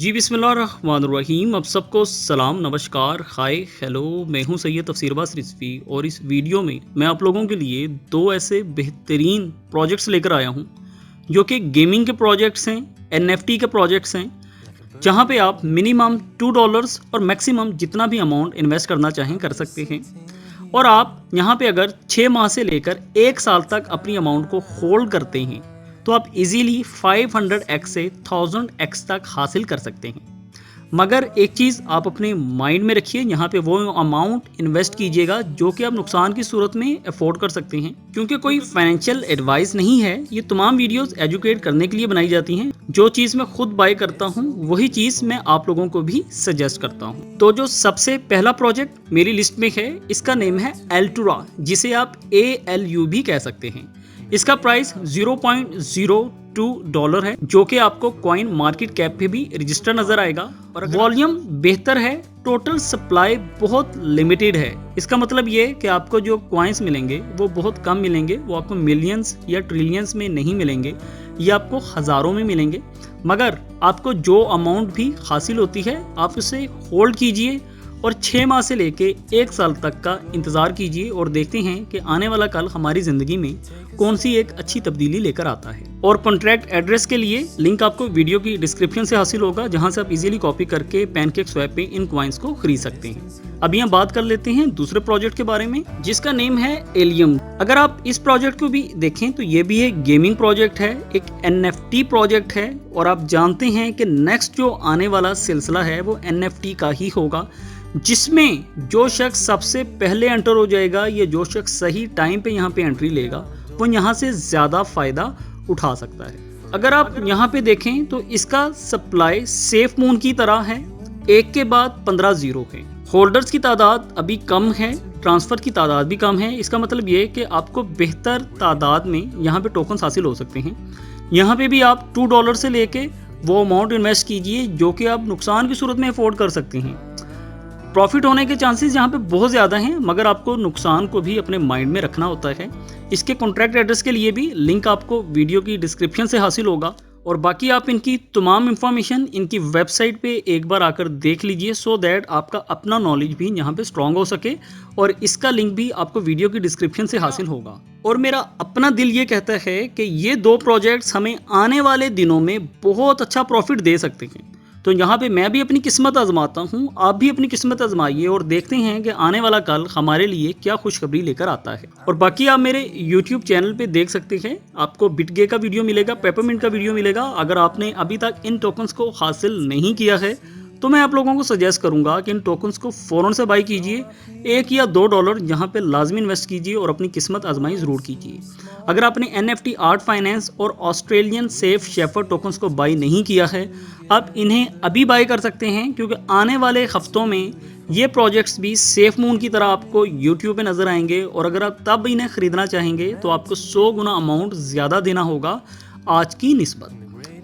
जी बिस्मिल्लाहिर्रहमानिर्रहीम। अब सबको सलाम, नमस्कार, हाय, हेलो। मैं हूं सैयद तफसीरबाज रिजवी और इस वीडियो में मैं आप लोगों के लिए दो ऐसे बेहतरीन प्रोजेक्ट्स लेकर आया हूं जो कि गेमिंग के प्रोजेक्ट्स हैं, एनएफटी के प्रोजेक्ट्स हैं, जहां पे आप मिनिमम $2 और मैक्सिमम जितना भी अमाउंट इन्वेस्ट करना चाहें कर सकते हैं। और आप यहाँ पे अगर 6 माह से लेकर 1 साल तक अपनी अमाउंट को होल्ड करते हैं तो आप इजीली 500x से 1000x तक हासिल कर सकते हैं। मगर एक चीज़ आप अपने माइंड में रखिए, यहाँ पे वो अमाउंट इन्वेस्ट कीजिएगा जो कि आप नुकसान की सूरत में अफोर्ड कर सकते हैं, क्योंकि कोई फाइनेंशियल एडवाइस नहीं है। ये तमाम वीडियोस एजुकेट करने के लिए बनाई जाती हैं। जो चीज़ मैं खुद बाय करता हूँ वही चीज़ मैं आप लोगों को भी सजेस्ट करता हूँ। तो जो सबसे पहला प्रोजेक्ट मेरी लिस्ट में है, इसका नेम है एल्टुरा, जिसे आप ALU भी कह सकते हैं। इसका प्राइस $0.02 है, जो कि आपको कॉइन मार्केट कैप पे भी रजिस्टर नजर आएगा। और वॉल्यूम बेहतर है, टोटल सप्लाई बहुत लिमिटेड है। इसका मतलब ये कि आपको जो कॉइन्स मिलेंगे वो बहुत कम मिलेंगे, वो आपको मिलियंस या ट्रिलियंस में नहीं मिलेंगे, ये आपको हज़ारों में मिलेंगे। मगर आपको जो अमाउंट भी हासिल होती है आप उसे होल्ड कीजिए और 6 माह से लेके 1 साल तक का इंतज़ार कीजिए और देखते हैं कि आने वाला कल हमारी ज़िंदगी में कौन सी एक अच्छी तब्दीली लेकर आता है। और कॉन्ट्रैक्ट एड्रेस के लिए लिंक आपको वीडियो की डिस्क्रिप्शन से हासिल होगा, जहां से आप इजीली कॉपी करके पैनकेक स्वैप पे इन कॉइन्स को खरीद सकते हैं। अब यहाँ बात कर लेते हैं दूसरे प्रोजेक्ट के बारे में, जिसका नेम है एलियम। अगर आप इस प्रोजेक्ट को भी देखें तो ये भी एक गेमिंग प्रोजेक्ट है, एक NFT प्रोजेक्ट है। और आप जानते हैं कि नेक्स्ट जो आने वाला सिलसिला है वो NFT का ही होगा, जिसमें जो शख्स सबसे पहले एंटर हो जाएगा या जो शख्स सही टाइम पे यहाँ पे एंट्री लेगा वो यहाँ से ज़्यादा फ़ायदा उठा सकता है। अगर आप यहाँ पे देखें तो इसका सप्लाई सेफ मून की तरह है, एक के बाद 15 जीरो है। होल्डर्स की तादाद अभी कम है, ट्रांसफ़र की तादाद भी कम है। इसका मतलब ये कि आपको बेहतर तादाद में यहाँ पे टोकन्स हासिल हो सकते हैं। यहाँ पे भी आप $2 से लेके वो अमाउंट इन्वेस्ट कीजिए जो कि आप नुकसान की सूरत में अफोर्ड कर सकते हैं। प्रॉफिट होने के चांसेस यहाँ पे बहुत ज़्यादा हैं, मगर आपको नुकसान को भी अपने माइंड में रखना होता है। इसके कॉन्ट्रैक्ट एड्रेस के लिए भी लिंक आपको वीडियो की डिस्क्रिप्शन से हासिल होगा। और बाकी आप इनकी तमाम इंफॉर्मेशन इनकी वेबसाइट पे एक बार आकर देख लीजिए, सो दैट आपका अपना नॉलेज भी यहाँ पे स्ट्रॉन्ग हो सके। और इसका लिंक भी आपको वीडियो की डिस्क्रिप्शन से हासिल होगा। और मेरा अपना दिल ये कहता है कि ये दो प्रोजेक्ट्स हमें आने वाले दिनों में बहुत अच्छा प्रॉफिट दे सकते हैं। तो यहाँ पे मैं भी अपनी किस्मत आजमाता हूँ, आप भी अपनी किस्मत आजमाइए और देखते हैं कि आने वाला कल हमारे लिए क्या खुशखबरी लेकर आता है। और बाकी आप मेरे YouTube चैनल पे देख सकते हैं, आपको बिटगे का वीडियो मिलेगा, पेपरमिंट का वीडियो मिलेगा। अगर आपने अभी तक इन टोकन्स को हासिल नहीं किया है तो मैं आप लोगों को सजेस्ट करूंगा कि इन टोकन्स को फ़ौरन से बाई कीजिए। $1 या $2 यहाँ पे लाजमी इन्वेस्ट कीजिए और अपनी किस्मत आजमाई ज़रूर कीजिए। अगर आपने NFT आर्ट फाइनेंस और ऑस्ट्रेलियन सेफ शेफर्ड टोकन्स को बाई नहीं किया है, आप इन्हें अभी बाई कर सकते हैं, क्योंकि आने वाले हफ्तों में ये प्रोजेक्ट्स भी सेफ मून की तरह आपको YouTube पे नज़र आएंगे। और अगर आप तब इन्हें ख़रीदना चाहेंगे तो आपको 100 गुना अमाउंट ज़्यादा देना होगा आज की निस्बत।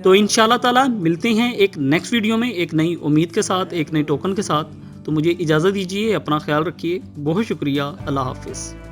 तो इंशाल्लाह ताला मिलते हैं एक नेक्स्ट वीडियो में एक नई उम्मीद के साथ, एक नई टोकन के साथ। तो मुझे इजाज़त दीजिए, अपना ख्याल रखिए, बहुत शुक्रिया, अल्लाह हाफिज़।